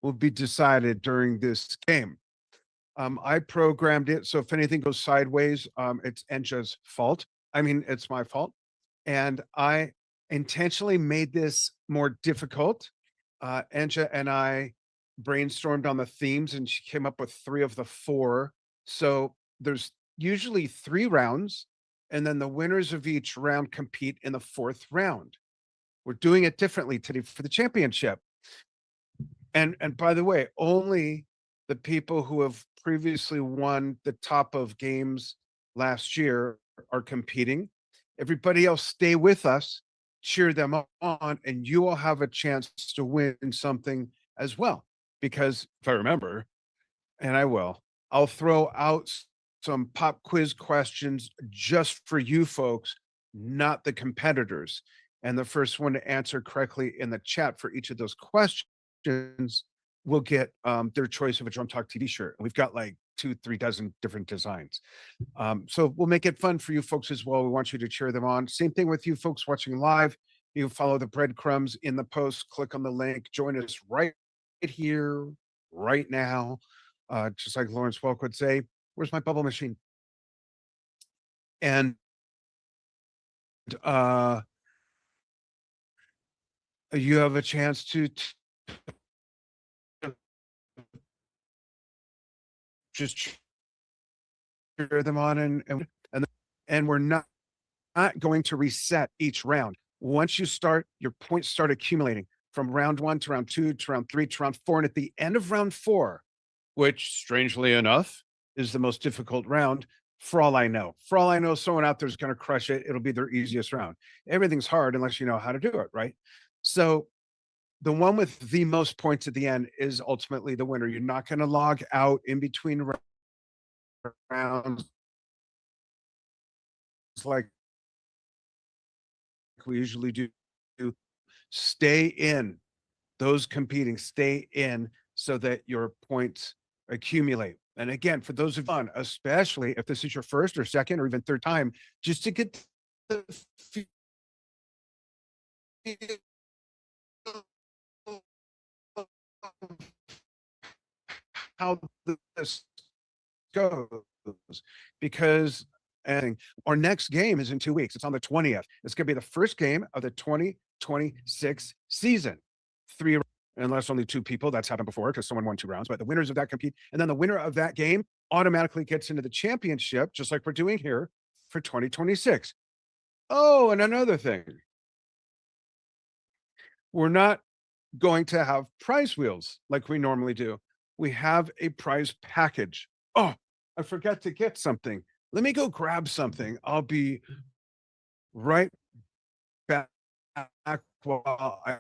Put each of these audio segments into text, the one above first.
will be decided during this game. I programmed it, so if anything goes sideways, it's Enja's fault. I mean, it's my fault. And I intentionally made this more difficult. Enja and I brainstormed on the themes, and she came up with 3 of the 4. So there's usually 3 rounds, and then the winners of each round compete in the 4th round. We're doing it differently today for the championship. And by the way, only the people who have previously won the top of games last year are competing. Everybody else stay with us, cheer them on, and you will have a chance to win something as well. Because if I remember, and I will, I'll throw out some pop quiz questions just for you folks, not the competitors. And the first one to answer correctly in the chat for each of those questions will get their choice of a Drum Talk TV shirt. We've got like 2-3 dozen different designs. So we'll make it fun for you folks as well. We want you to cheer them on. Same thing with you folks watching live. You follow the breadcrumbs in the post, click on the link, join us right here, right now. Just like Lawrence Welk would say, where's my bubble machine? And you have a chance to just cheer them on, and we're not going to reset each round. Once you start, your points start accumulating from round 1 to round 2 to round 3 to round 4, and at the end of round 4, which strangely enough is the most difficult round, for all I know, someone out there is going to crush it. It'll be their easiest round. Everything's hard unless you know how to do it, right? So the one with the most points at the end is ultimately the winner. You're not going to log out in between rounds like we usually do. Stay in, those competing, stay in so that your points accumulate. And again, for those of fun, especially if this is your first or second or even third time, just to get the feel how this goes, because and our next game is in 2 weeks. It's on the 20th. It's going to be the first game of the 2026 season. 3, unless only 2 people. That's happened before because someone won 2 rounds. But the winners of that compete, and then the winner of that game automatically gets into the championship, just like we're doing here for 2026. Oh, and another thing, we're not going to have prize wheels like we normally do. We have a prize package. Oh, I forgot to get something. Let me go grab something. I'll be right back while I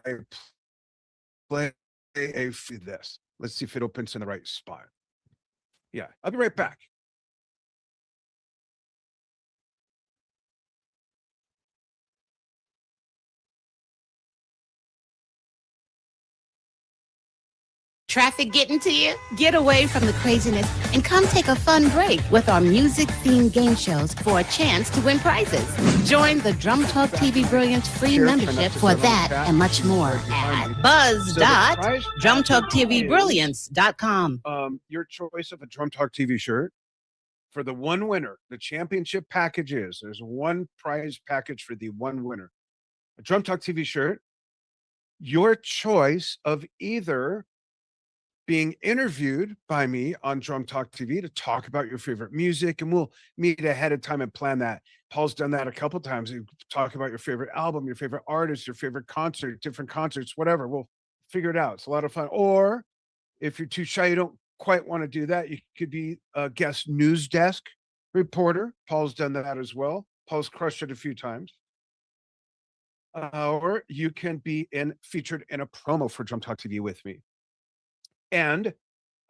play this. Let's see if it opens in the right spot. Yeah, I'll be right back. Traffic getting to you? Get away from the craziness and come take a fun break with our music-themed game shows for a chance to win prizes. Join the Drum Talk TV Brilliance free membership for that and much more at buzz.drumtalktvbrilliance.com. Your choice of a Drum Talk TV shirt for the one winner. The championship package is there's one prize package for the one winner. A Drum Talk TV shirt. Your choice of either being interviewed by me on Drum Talk TV to talk about your favorite music, and we'll meet ahead of time and plan that. Paul's done that a couple times. You talk about your favorite album, your favorite artist, your favorite concert, different concerts, whatever. We'll figure it out. It's a lot of fun. Or if you're too shy, you don't quite want to do that, you could be a guest news desk reporter. Paul's done that as well. Paul's crushed it a few times. Or you can be featured in a promo for Drum Talk TV with me. And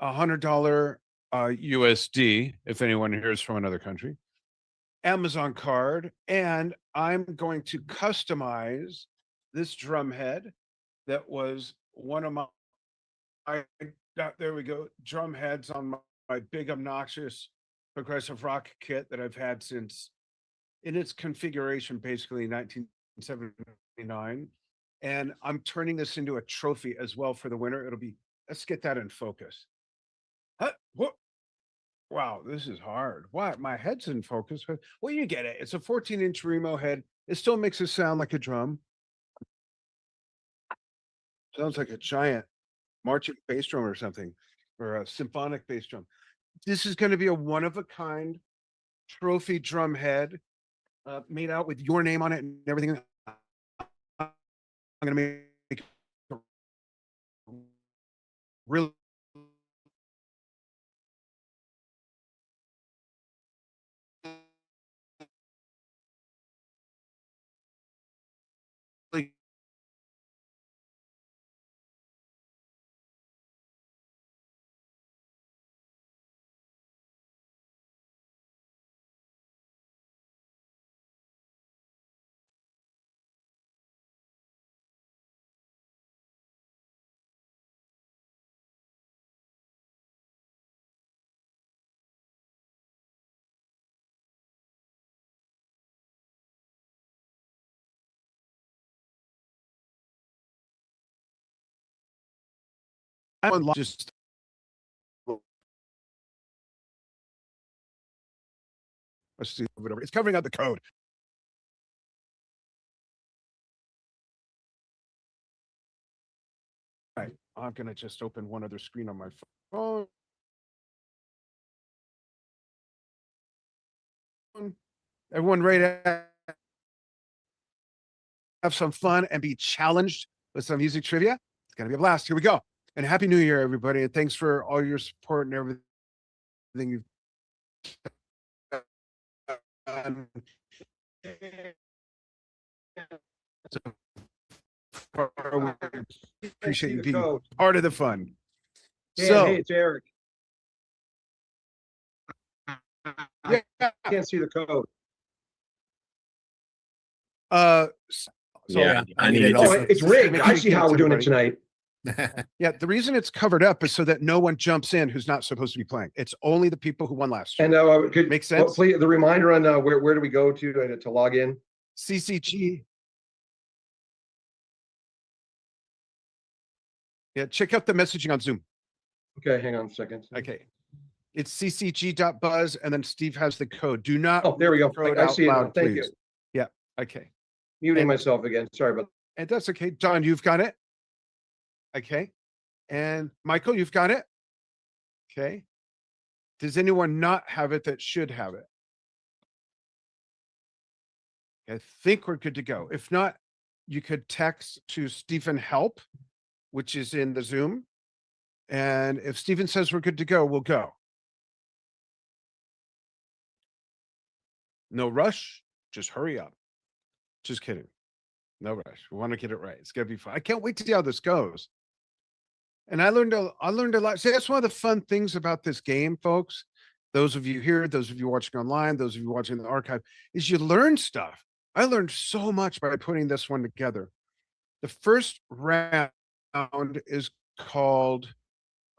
$100 USD, if anyone here is from another country, Amazon card, and I'm going to customize this drum head that was one of my there we go, drum heads on my big obnoxious progressive rock kit that I've had since in its configuration basically 1979. And I'm turning this into a trophy as well for the winner. It'll be Let's get that in focus. What? Wow, this is hard. Why? My head's in focus. Well, you get it. It's a 14-inch Remo head. It still makes it sound like a drum. Sounds like a giant marching bass drum or something, or a symphonic bass drum. This is going to be a one-of-a-kind trophy drum head made out with your name on it and everything. I'm going to make it really just let's see whatever. It's covering up the code. All right, I'm gonna just open one other screen on my phone. Everyone ready to have some fun and be challenged with some music trivia? It's gonna be a blast. Here we go. And Happy New Year, everybody. And thanks for all your support and everything you've done. Appreciate you being part of the fun. Dan, So, hey, it's Eric. yeah, I can't see the code. so Yeah, I need it it Oh, too. also. it's rigged. Make I sure see you how get we're doing it everybody. tonight. Yeah, the reason it's covered up is so that no one jumps in who's not supposed to be playing. It's only the people who won last year. And could Makes sense? please the reminder on where do we go to log in? CCG. Yeah, check out the messaging on Zoom. Okay, hang on a second. Okay. It's ccg.buzz and then Steve has the code. Do not Oh, there we go. throw it I out see it now. loud, Thank please. you. Yeah, okay. Muting And- myself again. Sorry about And that's okay. Don, you've got it. Okay. And Michael, you've got it. Okay. Does anyone not have it that should have it? I think we're good to go. If not, you could text to Stephen Help, which is in the Zoom. And if Stephen says we're good to go, we'll go. No rush. Just hurry up. Just kidding. No rush. We want to get it right. It's gonna be fun. I can't wait to see how this goes. And I learned a lot. See, that's one of the fun things about this game, folks. Those of you here, those of you watching online, those of you watching the archive, is you learn stuff. I learned so much by putting this one together. The first round is called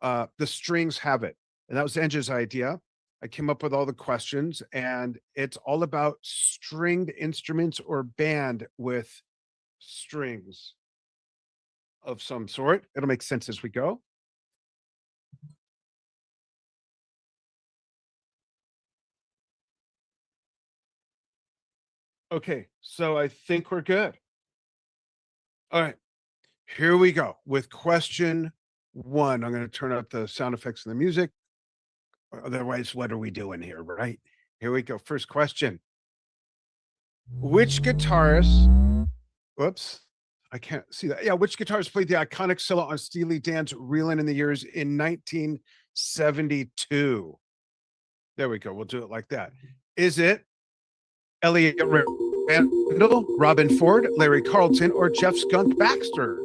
The Strings Have It. And that was Enja's idea. I came up with all the questions, and it's all about stringed instruments or band with strings of some sort. It'll make sense as we go. Okay, so I think we're good. All right, here we go with question one. I'm going to turn up the sound effects and the music. Otherwise, what are we doing here, right? Here we go. First question. Which guitarist, whoops, I can't see that. Yeah, which guitarist played the iconic solo on Steely Dan's Reelin' in the Years in 1972? There we go. We'll do it like that. Is it Elliot Randall, Robin Ford, Larry Carlton, or Jeff Skunk Baxter?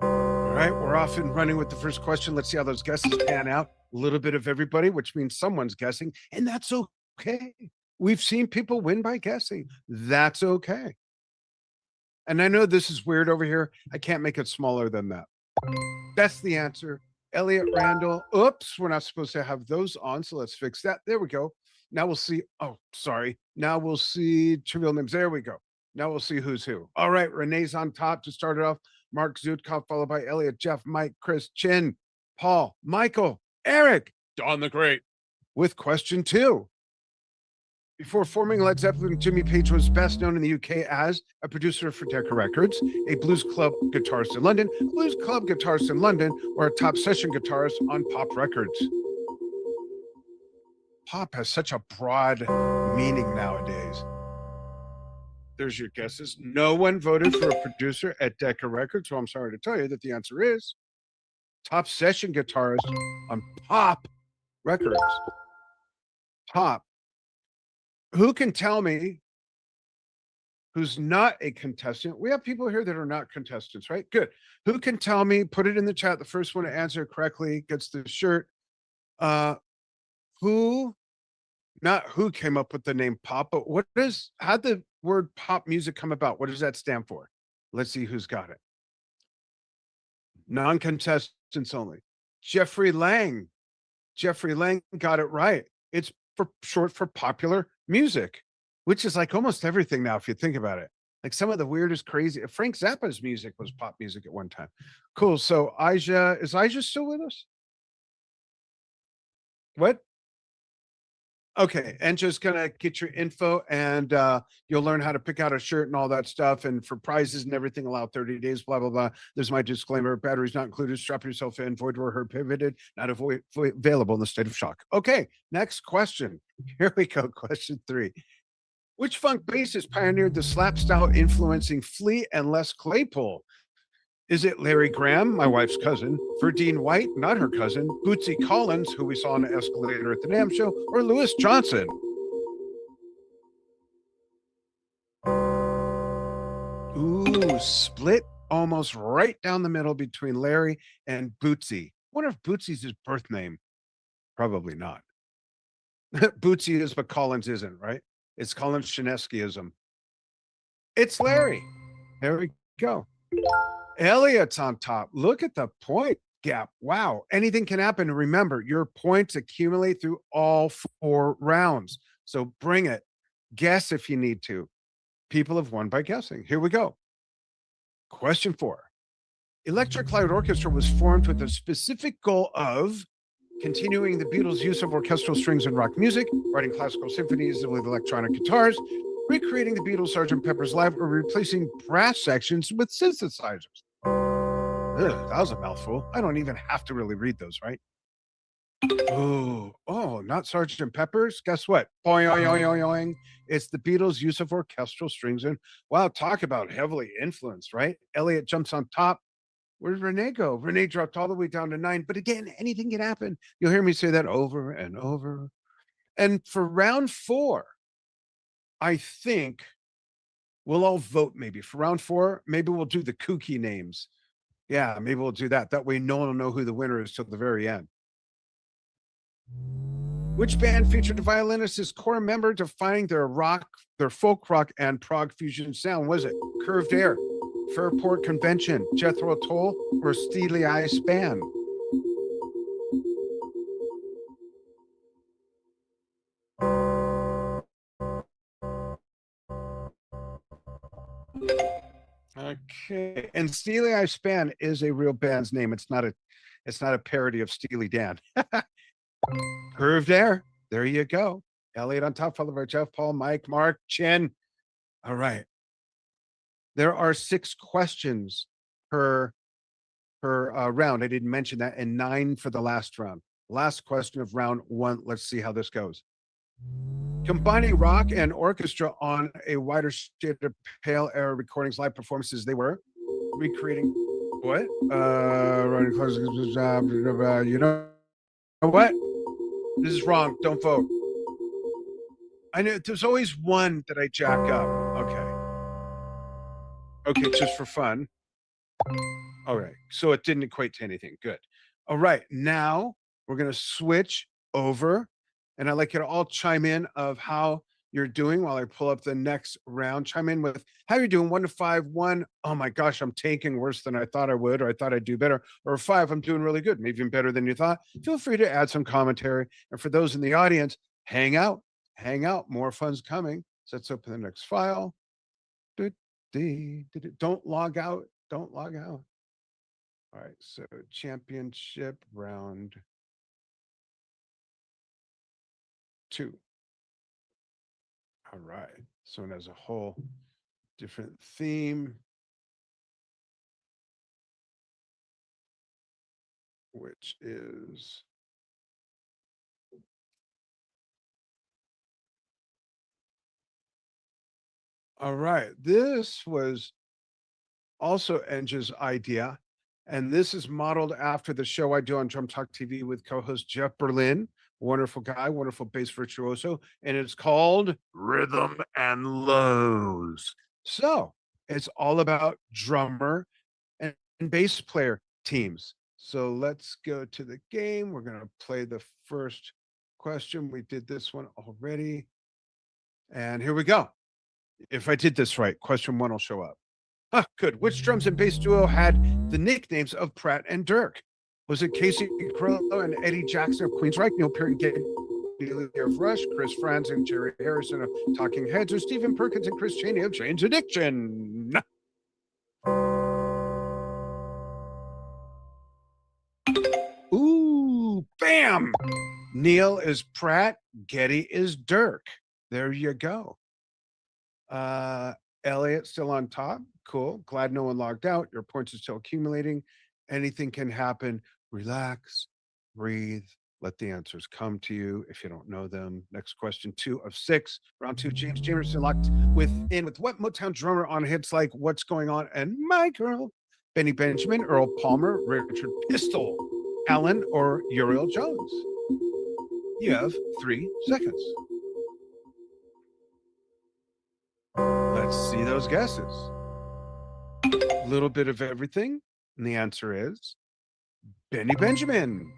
All right, we're off and running with the first question. Let's see how those guesses pan out. A little bit of everybody, which means someone's guessing, and that's okay. We've seen people win by guessing. That's okay. And I know this is weird over here. I can't make it smaller than that. That's the answer. Elliot Randall. Oops, we're not supposed to have those on, so let's fix that. There we go. Now we'll see. Oh, sorry. Now we'll see trivial names. There we go. Now we'll see who's who. All right, Renee's on top to start it off. Mark Zutkov, followed by Elliot, Jeff, Mike, Chris, Chin, Paul, Michael, Eric, Don the Great, with question 2. Before forming Led Zeppelin, Jimmy Page was best known in the UK as a producer for Decca Records, a blues club guitarist in London, or a top session guitarist on Pop Records. Pop has such a broad meaning nowadays. There's your guesses. No one voted for a producer at Decca Records, so I'm sorry to tell you that the answer is top session guitarist on Pop Records. Pop. Who can tell me who's not a contestant? We have people here that are not contestants, right? Good. Who can tell me? Put it in the chat. The first one to answer correctly gets the shirt. Who, not who came up with the name pop, but how'd the word pop music come about? What does that stand for? Let's see who's got it. Non-contestants only. Jeffrey Lang. Jeffrey Lang got it right. It's short for popular music, which is like almost everything now, if you think about it. Like some of the weirdest, crazy. Frank Zappa's music was pop music at one time. Cool. So Aja, is Aja still with us? What? Okay, and just gonna get your info, and you'll learn how to pick out a shirt and all that stuff. And for prizes and everything, allow 30 days. Blah blah blah. There's my disclaimer: batteries not included. Strap yourself in. Void were heard pivoted. Not available in the state of shock. Okay, next question. Here we go. Question 3. Which funk bassist pioneered the slap style, influencing Flea and Les Claypool? Is it Larry Graham, my wife's cousin, Verdine White, not her cousin, Bootsy Collins, who we saw on the escalator at the NAMM show, or Louis Johnson? Ooh, split almost right down the middle between Larry and Bootsy. I wonder if Bootsy's his birth name. Probably not. Bootsy is, but Collins isn't, right? It's Collins Shineskyism. It's Larry. There we go. Elliot's on top. Look at the point gap. Wow. Anything can happen. Remember, your points accumulate through all 4 rounds. So bring it. Guess if you need to. People have won by guessing. Here we go. Question 4. Electric Light Orchestra was formed with the specific goal of continuing the Beatles' use of orchestral strings in rock music, writing classical symphonies with electronic guitars, recreating the Beatles' Sgt. Pepper's Live, or replacing brass sections with synthesizers. Ugh, that was a mouthful. I don't even have to really read those, right? Oh, not Sgt. Pepper's. Guess what? Boing, boing, boing, boing. It's the Beatles' use of orchestral strings. And wow, talk about heavily influenced, right? Elliot jumps on top. Where'd Renee go? Renee dropped all the way down to 9. But again, anything can happen. You'll hear me say that over and over. And for round 4, I think we'll all vote maybe. For round 4, maybe we'll do the kooky names. Yeah, maybe we'll do that. That way no one will know who the winner is till the very end. Which band featured a violinist as core member defining their folk rock and prog fusion sound? Was it Curved Air, Fairport Convention, Jethro Tull, or Steely Eye Span? Okay, and Steely Eye Span is a real band's name. It's not a parody of Steely Dan. Curved Air. There you go. Elliot on top, followed by Jeff, Paul, Mike, Mark, Chin. All right. There are 6 questions per round. I didn't mention that, and 9 for the last round. Last question of round 1. Let's see how this goes. Combining rock and orchestra on a wider shade of pale era recordings, live performances, they were recreating what? Running close, you know what? This is wrong. Don't vote. I know there's always one that I jack up. Okay, just for fun. All right, so it didn't equate to anything. Good. All right, now we're going to switch over, and I'd like you to all chime in of how you're doing while I pull up the next round. Chime in with how you're doing. 1 to 5. 1, oh my gosh, I'm tanking worse than I thought I would, or I thought I'd do better. Or 5, I'm doing really good, maybe even better than you thought. Feel free to add some commentary. And for those in the audience, hang out. More fun's coming. So let's open the next file. Don't log out. Don't log out. All right. So championship round 2. All right. So it has a whole different theme, which is all right. This was also Enge's idea. And this is modeled after the show I do on Drum Talk TV with co-host Jeff Berlin, wonderful guy, wonderful bass virtuoso, and it's called Rhythm and Lows. So it's all about drummer and bass player teams. So let's go to the game. We're going to play the first question. We did this one already. And here we go. If I did this right, question 1 will show up. Ah, good. Which drums and bass duo had the nicknames of Pratt and Dirk? Was it Casey Crillo and Eddie Jackson of Queensryche, Neil Peart and Geddy Lee of Rush, Chris Franz and Jerry Harrison of Talking Heads, or Stephen Perkins and Chris Chaney of Jane's Addiction? Ooh, bam! Neil is Pratt, Geddy is Dirk. There you go. Elliot still on top. Cool. Glad no one logged out. Your points are still accumulating. Anything can happen. Relax, breathe, let the answers come to you if you don't know them. Next question, 2 of 6. Round 2, James Jamerson locked with what Motown drummer on hits like What's Going On and My Girl? Benny Benjamin, Earl Palmer, Richard Pistol, Allen, or Uriel Jones? You have 3 seconds. Let's see those guesses. A little bit of everything. And the answer is Benny Benjamin.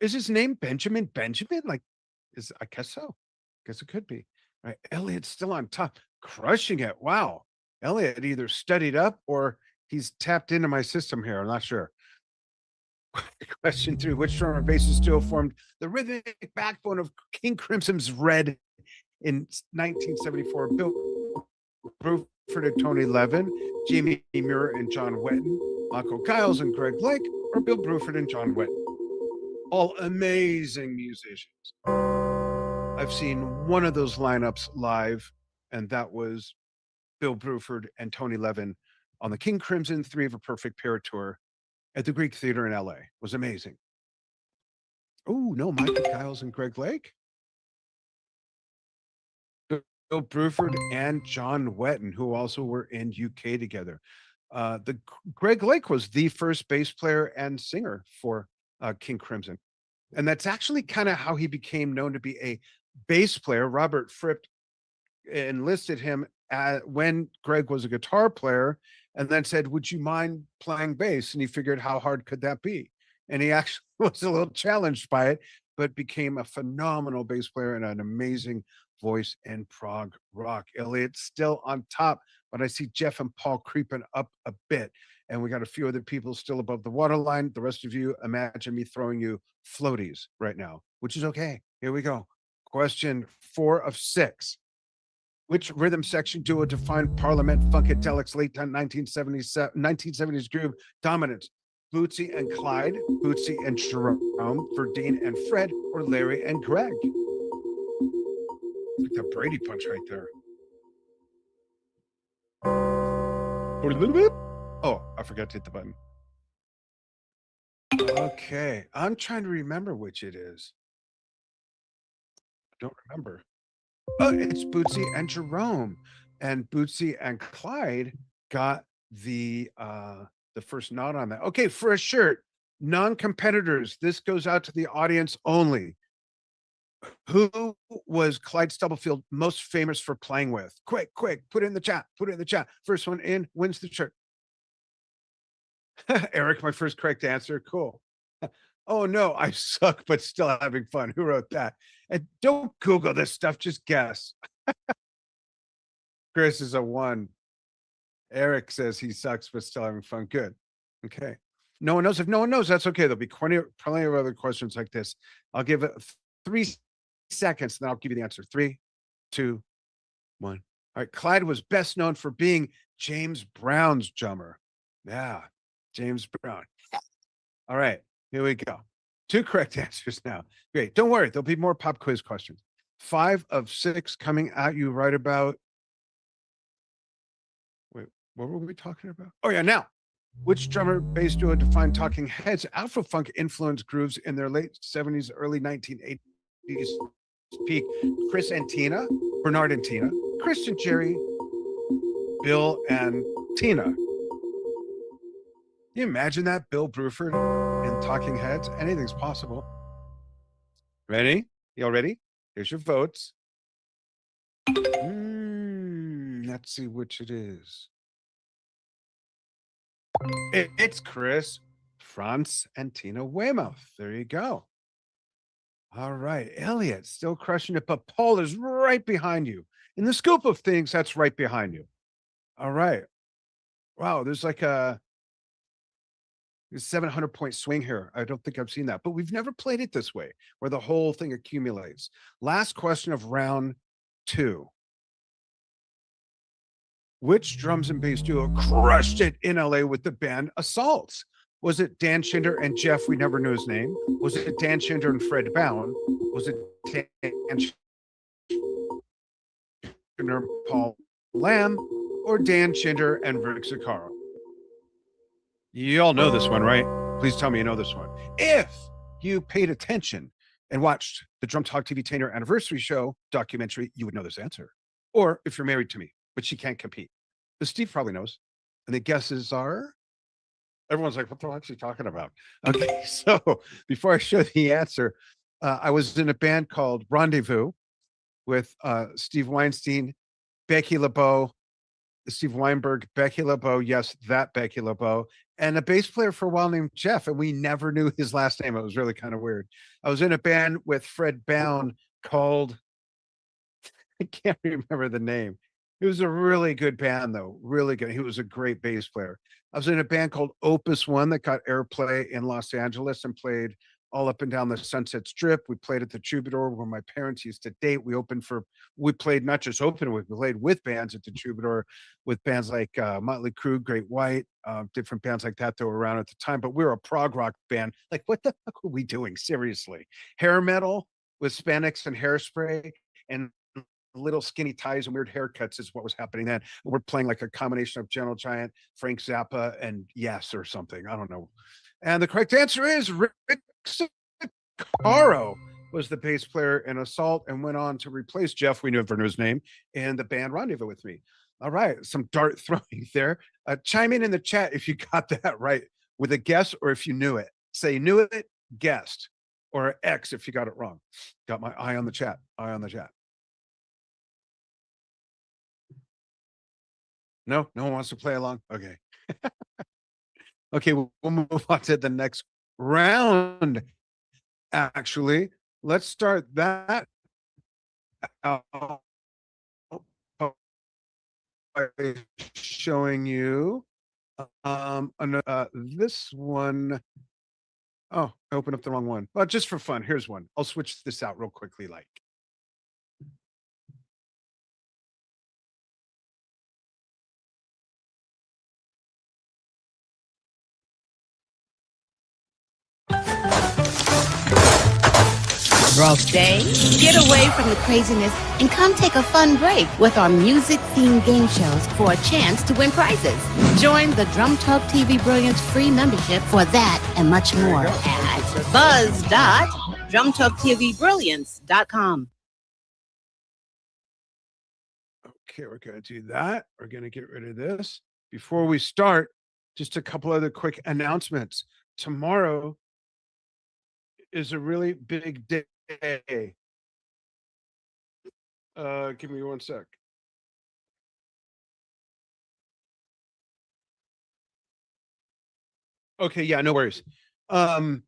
Is his name Benjamin Benjamin? I guess so. Guess it could be. All right. Elliot's still on top, crushing it. Wow. Elliot either studied up or he's tapped into my system here. I'm not sure. Question 3. Which drummer and bassist duo formed the rhythmic backbone of King Crimson's Red in 1974? Bill Bruford and Tony Levin, Jamie Muir and John Wetton, Marco Giles and Greg Lake, or Bill Bruford and John Wetton? All amazing musicians. I've seen one of those lineups live, and that was Bill Bruford and Tony Levin on the King Crimson 3 of a Perfect Pair tour at the Greek Theater in LA. It was amazing. Oh, no, Michael Giles and Greg Lake. Bill Bruford and John Wetton, who also were in UK together. The Greg Lake was the first bass player and singer for King Crimson. And that's actually kind of how he became known to be a bass player. Robert Fripp enlisted him when Greg was a guitar player and then said, would you mind playing bass? And he figured, how hard could that be? And he actually was a little challenged by it, but became a phenomenal bass player and an amazing voice in prog rock. Elliot's still on top, but I see Jeff and Paul creeping up a bit. And we got a few other people still above the waterline. The rest of you, imagine me throwing you floaties right now, which is okay. Here we go. Question 4 of 6. Which rhythm section duo defined Parliament Funkadelic's late 1970s groove dominance? Bootsy and Clyde, Bootsy and Jerome, Verdine and Fred, or Larry and Greg? Like the Brady punch right there. For a little bit. Oh, I forgot to hit the button. Okay, I'm trying to remember which it is. I don't remember. Oh, it's Bootsy and Jerome, and Bootsy and Clyde got the first nod on that. Okay, for a shirt, non-competitors. This goes out to the audience only. Who was Clyde Stubblefield most famous for playing with? Quick, put it in the chat. Put it in the chat. First one in wins the shirt. Eric, my first correct answer. Cool. Oh no, I suck, but still having fun. Who wrote that? And don't Google this stuff, just guess. Chris is a 1. Eric says he sucks, but still having fun. Good. Okay. No one knows. If no one knows, that's okay. There'll be plenty of other questions like this. I'll give it 3 seconds, and then I'll give you the answer. 3, 2, 1. All right, Clyde was best known for being James Brown's drummer. Yeah, James Brown. All right, here we go. 2 correct answers now. Great. Don't worry, there'll be more pop quiz questions. 5 of 6 coming at you right about. Wait, what were we talking about? Oh, yeah, now. Which drummer bass duo defined Talking Heads Afro-funk influenced grooves in their late 70s, early 1980s peak? Chris and Tina, Bernard and Tina, Chris and Jerry, Bill and Tina. Can you imagine that? Bill Bruford and Talking Heads? Anything's possible. Ready? Y'all ready? Here's your votes. Let's see which it is. It's Chris, Franz, and Tina Weymouth. There you go. All right, Elliot, still crushing it, but Paul is right behind you. In the scoop of things, that's right behind you. All right. Wow, there's like a 700-point swing here. I don't think I've seen that, but we've never played it this way, where the whole thing accumulates. Last question of round 2. Which drums and bass duo crushed it in LA with the band Assaults? Was it Dan Schinder and Jeff, we never knew his name? Was it Dan Schinder and Fred Bound? Was it Dan Schinder, Paul Lamb, or Dan Schinder and Rick Zaccaro? You all know this one, right? Please tell me you know this one. If you paid attention and watched the Drum Talk TV Tainer anniversary show documentary, you would know this answer. Or if you're married to me, but she can't compete. But Steve probably knows. And the guesses are, everyone's like, what the heck is he talking about? Okay, so before I show the answer, I was in a band called Rendezvous with Steve Weinstein, Becky LeBeau, Steve Weinberg, Becky LeBeau, yes, that Becky LeBeau, and a bass player for a while named Jeff, and we never knew his last name. It was really kind of weird. I was in a band with Fred Bound called, I can't remember the name. It was a really good band, though. Really good. He was a great bass player. I was in a band called Opus One that got airplay in Los Angeles and played all up and down the Sunset Strip. We played at the Troubadour where my parents used to date. We played not just open, we played with bands at the Troubadour with bands like Motley Crue, Great White, different bands like that were around at the time. But we were a prog rock band. Like, what the fuck were we doing? Seriously. Hair metal with Spanx and Hairspray and little skinny ties and weird haircuts is what was happening then. We're playing like a combination of Gentle Giant, Frank Zappa, and Yes or something. I don't know. And the correct answer is Rick Zaccaro was the bass player in Assault and went on to replace Jeff, we never knew his name, in the band Rendezvous with me. All right, some dart throwing there. Chime in the chat if you got that right with a guess or if you knew it. Say knew it, guessed, or X if you got it wrong. Got my eye on the chat. Eye on the chat. No one wants to play along. Okay. Okay, we'll move on to the next round. Actually, let's start that out by showing you this one. Oh, I opened up the wrong one. But just for fun, here's one. I'll switch this out real quickly, like. Stay, get away from the craziness, and come take a fun break with our music-themed game shows for a chance to win prizes. Join the Drum Talk TV Brilliance free membership for that and much more at buzz.drumtalktvbrilliance.com. Okay, we're going to do that. We're going to get rid of this. Before we start, just a couple other quick announcements. Tomorrow is a really big day. Give me one sec. Okay, yeah, no worries. What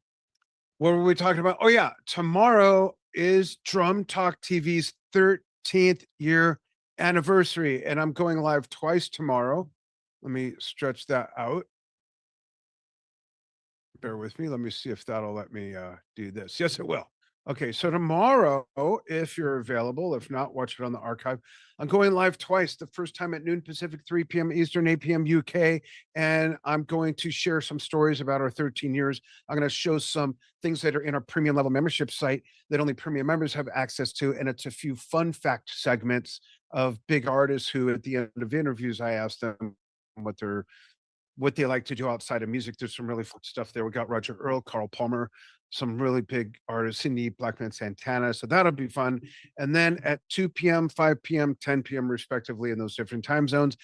were we talking about? Oh yeah, tomorrow is Drum Talk TV's 13th year anniversary, and I'm going live twice tomorrow. Let me stretch that out. Bear with me. Let me see if that'll let me do this. Yes, it will. Okay, so tomorrow, if you're available, if not, watch it on the archive. I'm going live twice. The first time at noon Pacific, 3 p.m. Eastern, 8 p.m. UK, and I'm going to share some stories about our 13 years. I'm going to show some things that are in our premium level membership site that only premium members have access to, and it's a few fun fact segments of big artists who, at the end of interviews, I ask them what they like to do outside of music. There's some really fun stuff there. We got Roger Earl, Carl Palmer, some really big artists, Cindy Blackman Santana. So that'll be fun. And then at 2 p.m., 5 p.m., 10 p.m., respectively, in those different time zones,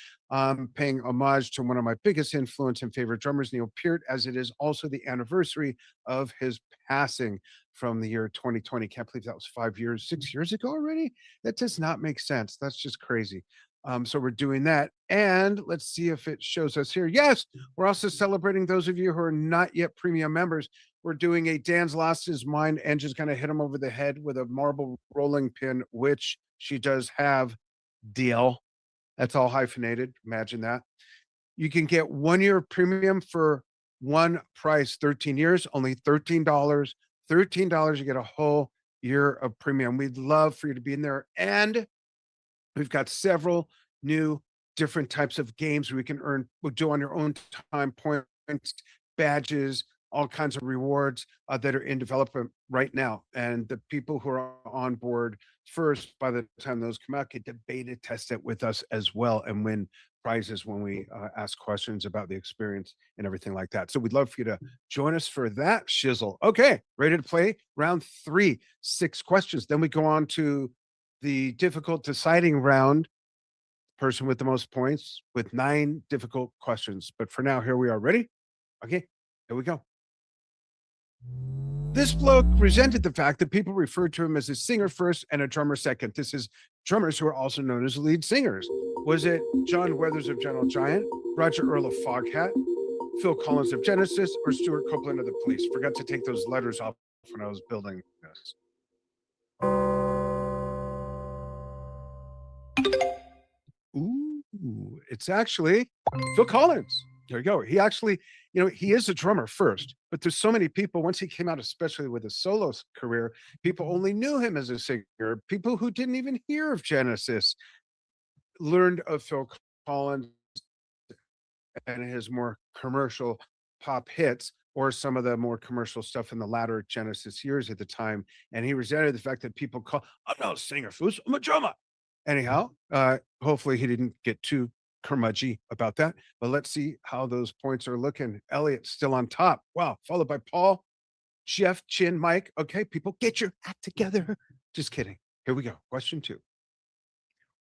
paying homage to one of my biggest influence and favorite drummers, Neil Peart, as it is also the anniversary of his passing from the year 2020. Can't believe that was 5 years, 6 years ago already. That does not make sense. That's just crazy. So we're doing that. And let's see if it shows us here. Yes, we're also celebrating those of you who are not yet premium members. We're doing a Dan's lost his mind and just going to hit him over the head with a marble rolling pin, which she does have deal. That's all hyphenated. Imagine that. You can get 1 year premium for one price, 13 years, only $13. $13, you get a whole year of premium. We'd love for you to be in there. And we've got several new different types of games we can earn, we'll do on your own time, points, badges, all kinds of rewards that are in development right now. And the people who are on board first, by the time those come out, get to beta test it with us as well and win prizes when we ask questions about the experience and everything like that. So we'd love for you to join us for that shizzle. Okay, ready to play round 3, 6 questions. Then we go on to the difficult deciding round, person with the most points with 9 difficult questions. But for now, here we are. Ready? Okay, here we go. This bloke resented the fact that people referred to him as a singer first and a drummer second. This is drummers who are also known as lead singers. Was it John Weathers of Gentle Giant, Roger Earl of Foghat, Phil Collins of Genesis, or Stuart Copeland of the Police? Forgot to take those letters off when I was building this. Ooh, it's actually Phil Collins. There you go. He actually, he is a drummer first, but there's so many people, once he came out, especially with his solo career, people only knew him as a singer. People who didn't even hear of Genesis learned of Phil Collins and his more commercial pop hits, or some of the more commercial stuff in the latter Genesis years at the time. And he resented the fact that people call, I'm not a singer, Foos, I'm a drummer. Anyhow, hopefully he didn't get too curmudgy about that. But let's see how those points are looking. Elliot still on top. Wow. Followed by Paul, Jeff, Chin, Mike. Okay, people, get your act together. Just kidding. Here we go. Question 2.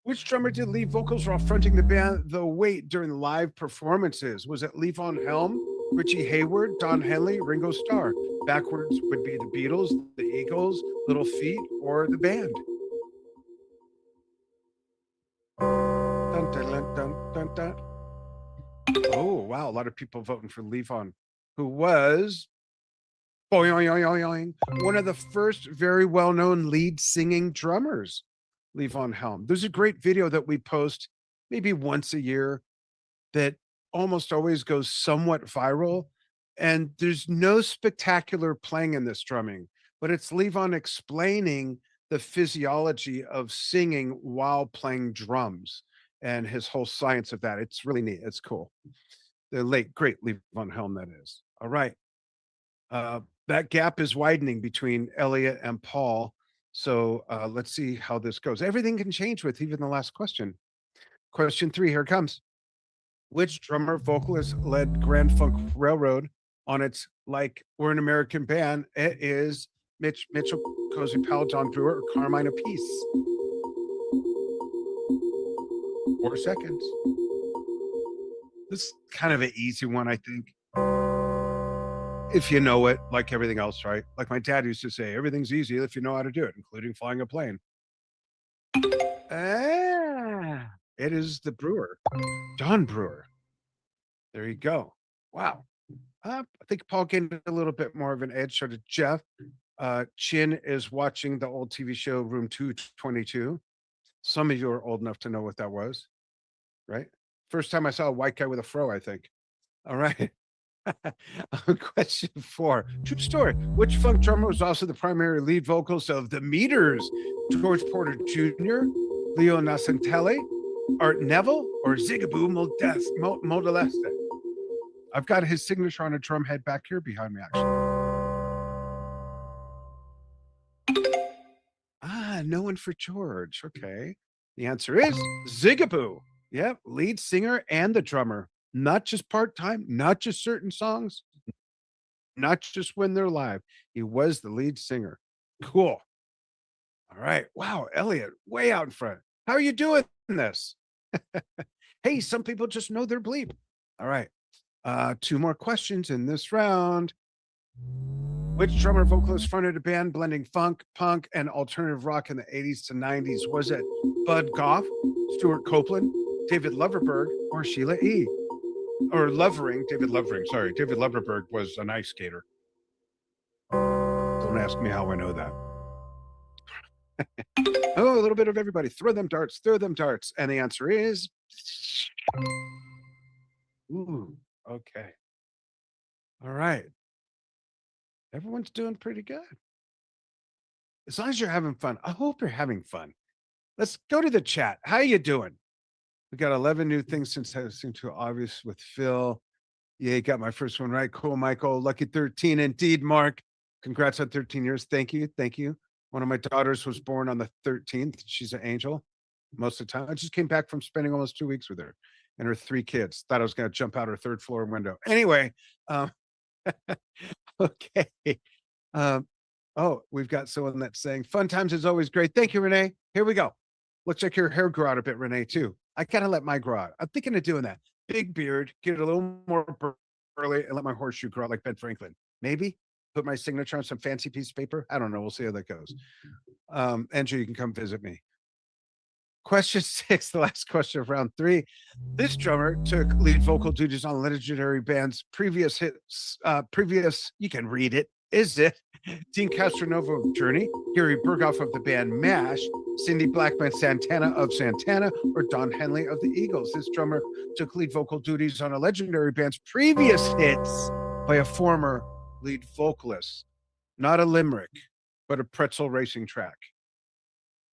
Which drummer did lead vocals while fronting the band The Weight during live performances? Was it Levon Helm, Richie Hayward, Don Henley, Ringo Starr? Backwards would be the Beatles, the Eagles, Little Feat, or the band. Dun, dun, dun, dun, dun. Oh, wow. A lot of people voting for Levon, who was one of the first very well-known lead singing drummers, Levon Helm. There's a great video that we post maybe once a year that almost always goes somewhat viral. And there's no spectacular playing in this drumming, but it's Levon explaining the physiology of singing while playing drums and his whole science of that. It's really neat. It's cool. The late, great Levon Helm, that is. All right. That gap is widening between Elliot and Paul. So let's see how this goes. Everything can change with even the last question. Question 3, here it comes. Which drummer vocalist led Grand Funk Railroad on its Like We're an American Band? It is Mitchell, Cozy Powell, Don Brewer, or Carmine Appice. 4 seconds. This is kind of an easy one, I think. If you know it, like everything else, right? Like my dad used to say, everything's easy if you know how to do it, including flying a plane. It is the Brewer, Don Brewer. There you go. Wow. I think Paul gained a little bit more of an edge. So did Jeff. Chin is watching the old TV show Room 222. Some of you are old enough to know what that was, right? First time I saw a white guy with a fro, I think. All right. Question 4. True story. Which funk drummer was also the primary lead vocalist of The Meters? George Porter Jr., Leo Nascentele, Art Neville, or Zigaboo Modeste? I've got his signature on a drum head back here behind me, actually. No one for George. Okay. The answer is Zigaboo. Yep. Lead singer and the drummer. Not just part time, not just certain songs, not just when they're live. He was the lead singer. Cool. All right. Wow. Elliot, way out in front. How are you doing this? Hey, some people just know their bleep. All right. 2 more questions in this round. Which drummer vocalist fronted a band blending funk, punk, and alternative rock in the 80s to 90s? Was it Bud Goff, Stuart Copeland, David Loverberg, or Sheila E? Or Lovering, David Lovering, sorry. David Loverberg was an ice skater. Don't ask me how I know that. Oh, a little bit of everybody. Throw them darts, throw them darts. And the answer is... Ooh, okay. All right. Everyone's doing pretty good. As long as you're having fun. I hope you're having fun. Let's go to the chat. How you doing? We got 11 new things since I seem too obvious with Phil. Yeah, got my first one right. Cool, Michael. Lucky 13 indeed, Mark. Congrats on 13 years. Thank you. Thank you. One of my daughters was born on the 13th. She's an angel most of the time. I just came back from spending almost 2 weeks with her and her 3 kids. Thought I was going to jump out her 3rd floor window. Anyway, okay. Oh, we've got someone that's saying fun times is always great. Thank you, Renee. Here we go. Looks like your hair grew out a bit, Renee, too. I gotta let mine grow out. I'm thinking of doing that. Big beard, get a little more burly, and let my horseshoe grow out like Ben Franklin. Maybe put my signature on some fancy piece of paper. I don't know. We'll see how that goes. Andrew, you can come visit me. Question 6, the last question of round 3. This drummer took lead vocal duties on legendary band's previous hits. You can read it. Is it Dean Castronovo of Journey, Gary Berghoff of the band MASH, Cindy Blackman Santana of Santana, or Don Henley of the Eagles? This drummer took lead vocal duties on a legendary band's previous hits by a former lead vocalist. Not a limerick, but a pretzel racing track.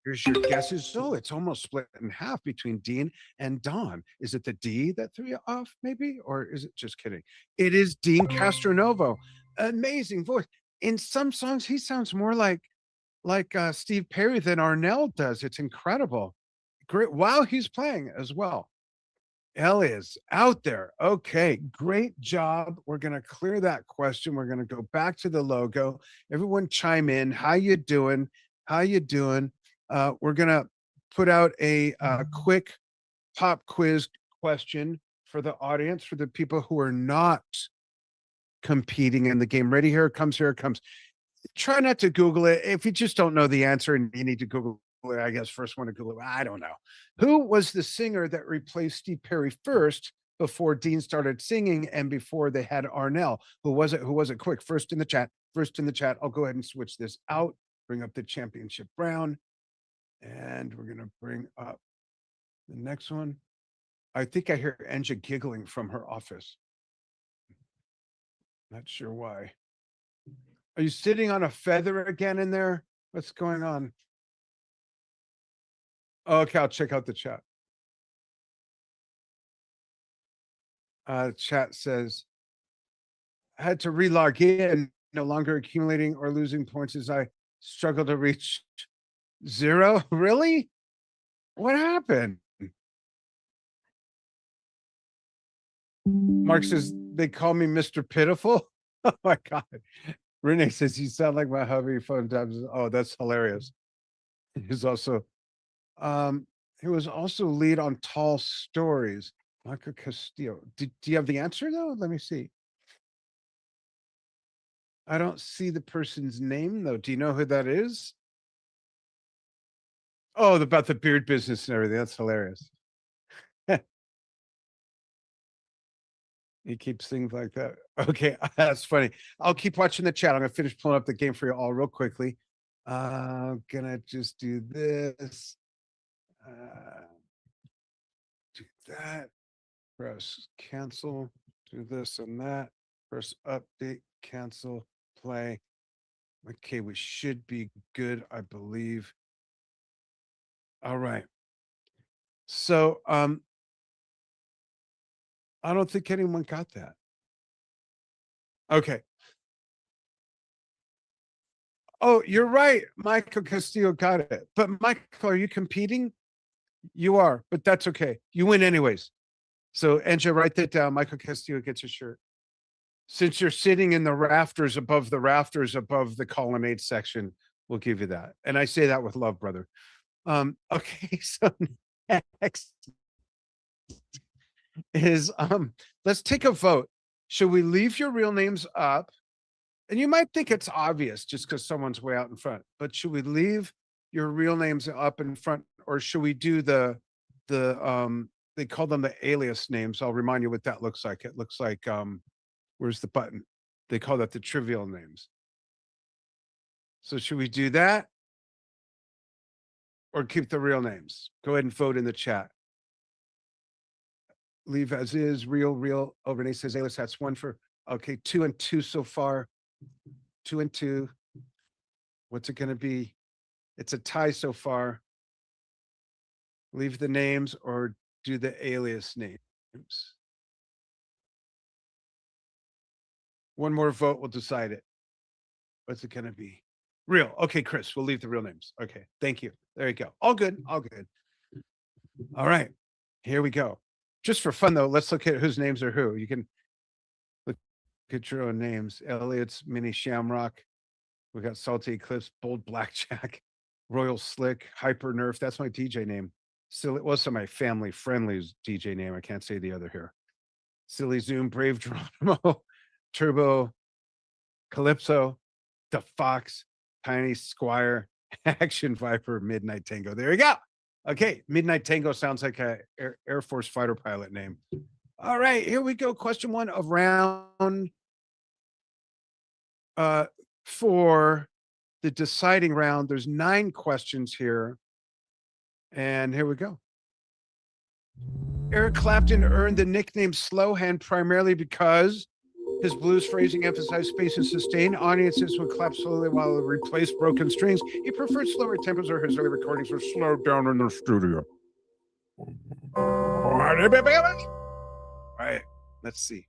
Here's your guesses. Oh, it's almost split in half between Dean and Don. Is it the D that threw you off, maybe? Or is it just kidding? It is Dean Castronovo. Amazing voice. In some songs, he sounds more like Steve Perry than Arnell does. It's incredible. Great. Wow, he's playing as well. L is out there. Okay, great job. We're going to clear that question. We're going to go back to the logo. Everyone chime in. How you doing? How you doing? We're going to put out a quick pop quiz question for the audience, for the people who are not competing in the game. Ready? Here it comes. Here it comes. Try not to Google it. If you just don't know the answer and you need to Google it, I guess first one to Google it. I don't know. Who was the singer that replaced Steve Perry first before Dean started singing and before they had Arnell? Who was it? Who was it? Quick. First in the chat. First in the chat. I'll go ahead and switch this out. Bring up the championship brown. And we're going to bring up the next one. I think I hear Enja giggling from her office. Not sure why. Are you sitting on a feather again in there? What's going on? Okay, I'll check out the chat. Chat says, I had to relog in, no longer accumulating or losing points as I struggle to reach 0. Really? What happened? Mark says, they call me Mr. Pitiful. Oh my God. Renee says, you sound like my hubby phone times. Oh, that's hilarious. He's also, he was also lead on Tall Stories. Michael Castillo. Do you have the answer though? Let me see. I don't see the person's name though. Do you know who that is? Oh, about the beard business and everything. That's hilarious. He keeps things like that. Okay, that's funny. I'll keep watching the chat. I'm gonna finish pulling up the game for you all real quickly. Gonna just do this. Do that. Press cancel. Do this and that. First update, cancel, play. Okay, we should be good, I believe. All right. So, I don't think anyone got that. Okay. Oh, you're right. Michael Castillo got it. But Michael, are you competing? You are, but that's okay. You win anyways. So, Angela, write that down. Michael Castillo gets a shirt. Since you're sitting in the rafters above the colonnade section, we'll give you that. And I say that with love, brother. Okay, so next is let's take a vote. Should we leave your real names up? And you might think it's obvious just because someone's way out in front, but should we leave your real names up in front, or should we do the they call them the alias names? I'll remind you what that looks like. It looks like where's the button? They call that the trivial names. So should we do that? Or keep the real names? Go ahead and vote in the chat. Leave as is, real. Oh, Renee says alias, that's one for, okay, 2 and 2 so far. 2 and 2. What's it gonna be? It's a tie so far. Leave the names or do the alias names. One more vote will decide it. What's it gonna be? Real. Okay, Chris, we'll leave the real names. Okay, thank you. There you go. All good, all good. All right, here we go. Just for fun though, let's look at whose names are who. You can look at your own names. Elliot's Mini Shamrock. We got Salty Eclipse, Bold Blackjack, Royal Slick, Hyper Nerf. That's my DJ name. Still, it was my family friendly's DJ name. I can't say the other here. Silly Zoom, Brave Geronimo, Turbo, Calypso, The Fox, Tiny Squire, Action Viper, Midnight Tango. There you go. Okay, Midnight Tango sounds like a Air Force fighter pilot name. All right, here we go. Question 1 of round for the deciding round. There's 9 questions here. And here we go. Eric Clapton earned the nickname Slow Hand primarily because his blues phrasing emphasized space and sustain. Audiences would clap slowly while it replaced broken strings. He preferred slower tempos, or his early recordings were slowed down in the studio. All right, let's see.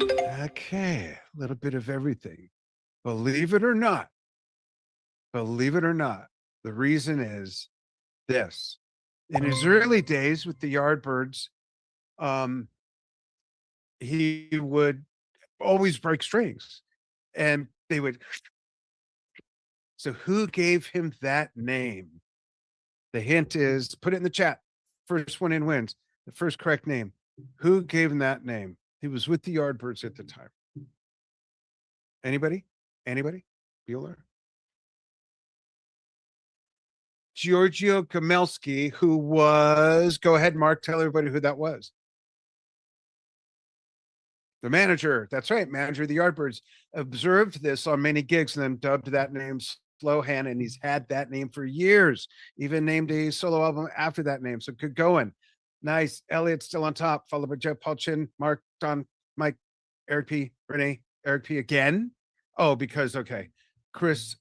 Okay, a little bit of everything. Believe it or not, the reason is this. In his early days with the Yardbirds, he would always break strings and they would. So who gave him that name? The hint is, put it in the chat. First one in wins. The first correct name. Who gave him that name? He was with the Yardbirds at the time. Anybody? Bueller? Giorgio Gamelski, who was, go ahead, Mark, tell everybody who that was. The manager, that's right, manager of the Yardbirds, observed this on many gigs and then dubbed that name Slow Hand, and he's had that name for years, even named a solo album after that name. So good going. Nice. Elliot still on top, followed by Jeff Paul Chin, Mark, Don, Mike, Eric P, Renee, Eric P again. Oh, because, okay. Chris,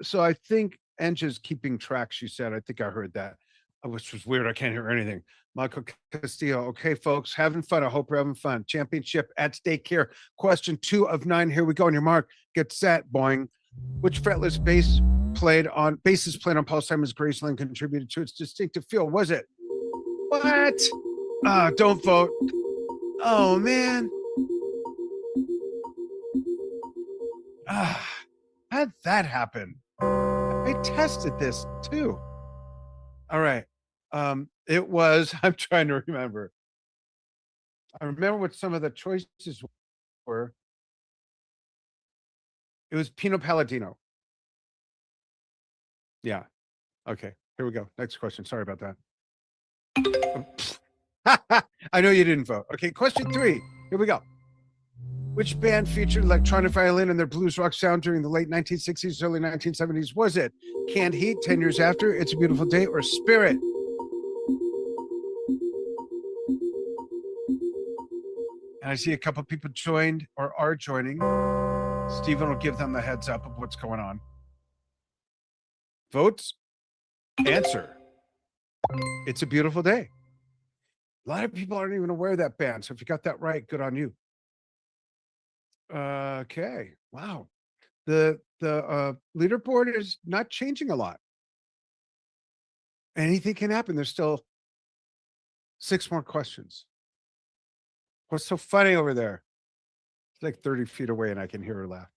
so I think Angela's keeping track, she said. I think I heard that, which was weird. I can't hear anything. Michael Castillo. Okay, folks, having fun. I hope you're having fun. Championship at stake here. Question 2 of 9. Here we go. On your mark, get set, boing. Which fretless basses played on Paul Simon's Graceland contributed to its distinctive feel? Was it? What? Don't vote. Oh man. How'd that happen? I tested this too. All right. It was, I'm trying to remember. I remember what some of the choices were. It was Pino Palladino. Yeah. Okay. Here we go. Next question. Sorry about that. I know you didn't vote. Okay. Question 3. Here we go. Which band featured electronic violin in their blues rock sound during the late 1960s, early 1970s? Was it Canned Heat, 10 Years After, It's a Beautiful Day, or Spirit? And I see a couple people joined or are joining. Stephen will give them the heads up of what's going on. Votes. Answer. It's a beautiful day. A lot of people aren't even aware of that band. So if you got that right, good on you. Okay. Wow. The leaderboard is not changing a lot. Anything can happen. There's still 6 more questions. What's so funny over there? It's like 30 feet away and I can hear her laugh.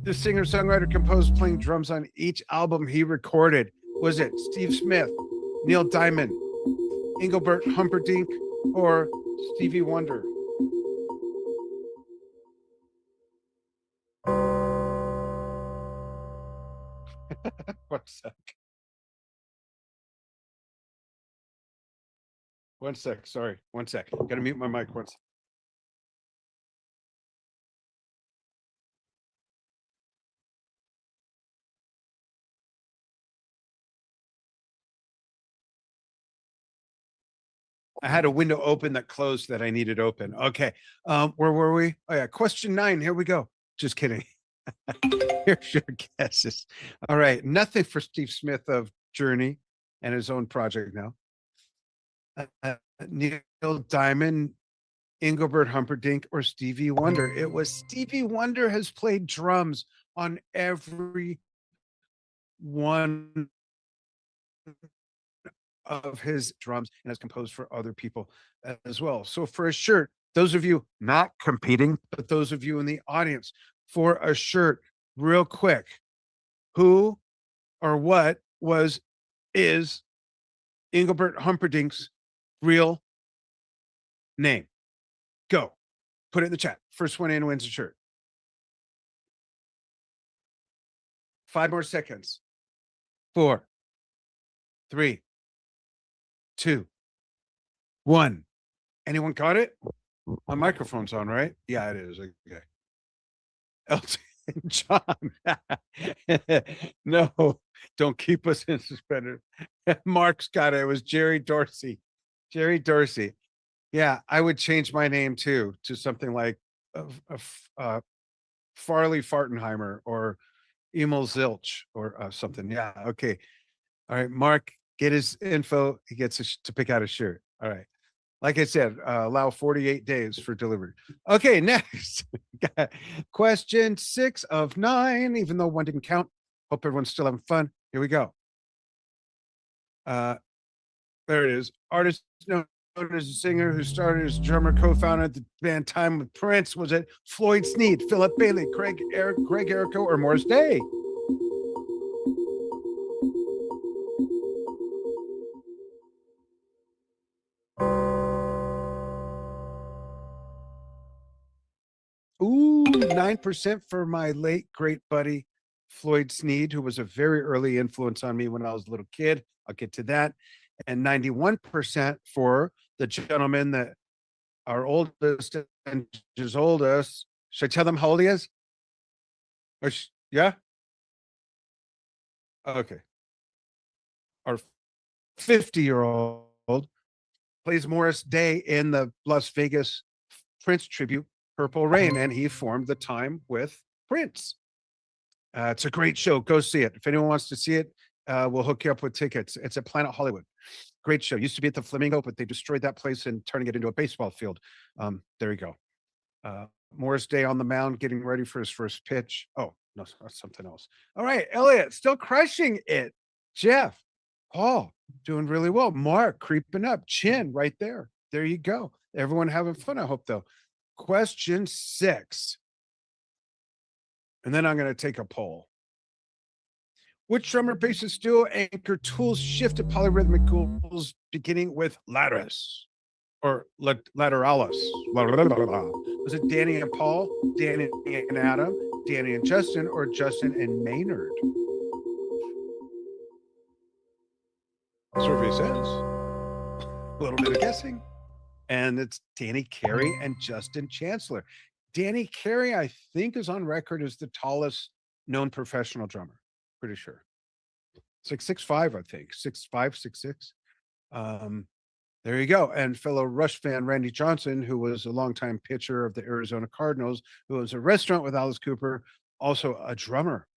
The singer-songwriter composed playing drums on each album he recorded. Was it Steve Smith, Neil Diamond, Engelbert Humperdinck, or Stevie Wonder? One sec. One sec. Sorry. One sec. Gotta mute my mic once. I had a window open that closed that I needed open. Okay. Where were we? Oh yeah, question 9. Here we go. Just kidding. Here's your guesses. All right. Nothing for Steve Smith of Journey and his own project now. Neil Diamond, Engelbert Humperdinck, or Stevie Wonder. It was Stevie Wonder has played drums on every one of his drums and has composed for other people as well. So for a shirt, those of you not competing, but those of you in the audience, for a shirt, real quick, who or what is Engelbert Humperdinck's real name? Go. Put it in the chat. First one in wins a shirt. 5 more seconds. 4, 3, 2, 1. Anyone caught it? My microphone's on, right? Yeah, it is. Okay. Elton John. No, don't keep us in suspended. Mark's got it. It was Jerry Dorsey. Jerry Dorsey. Yeah, I would change my name too to something like Farley Fartenheimer or Emil Zilch or something. Yeah. Okay. All right. Mark, get his info. He gets to pick out a shirt. All right. Like I said, allow 48 days for delivery. Okay. Next. Question 6 of 9, even though one didn't count. Hope everyone's still having fun. Here we go. There it is. Artist known as a singer who started as drummer, co-founder the band Time with Prince. Was it Floyd Sneed, Philip Bailey, Greg Errico, or Morris Day? Ooh, 9% for my late great buddy Floyd Sneed, who was a very early influence on me when I was a little kid. I'll get to that. And 91% for the gentleman that our oldest and his oldest. Should I tell them how old he is? Or yeah? Okay. Our 50-year-old plays Morris Day in the Las Vegas Prince tribute, Purple Rain, and he formed the Time with Prince. It's a great show. Go see it. If anyone wants to see it, we'll hook you up with tickets. It's at Planet Hollywood. Great show. Used to be at the Flamingo, but they destroyed that place and turning it into a baseball field. There you go. Morris Day on the mound, getting ready for his first pitch. Oh, no, that's something else. All right, Elliot, still crushing it. Jeff, Paul, doing really well. Mark, creeping up. Chin, right there. There you go. Everyone having fun, I hope, though. Question 6. And then I'm going to take a poll. Which drummer, bassist, duo, anchor tools shifted polyrhythmic ghouls beginning with Lateralis or Lateralis? Was it Danny and Paul, Danny and Adam, Danny and Justin, or Justin and Maynard? Survey says a little bit of guessing. And it's Danny Carey and Justin Chancellor. Danny Carey, I think, is on record as the tallest known professional drummer. Pretty sure. It's like 6'5", I think. 6'5", 6'6". There you go. And fellow Rush fan Randy Johnson, who was a longtime pitcher of the Arizona Cardinals, who owns a restaurant with Alice Cooper, also a drummer.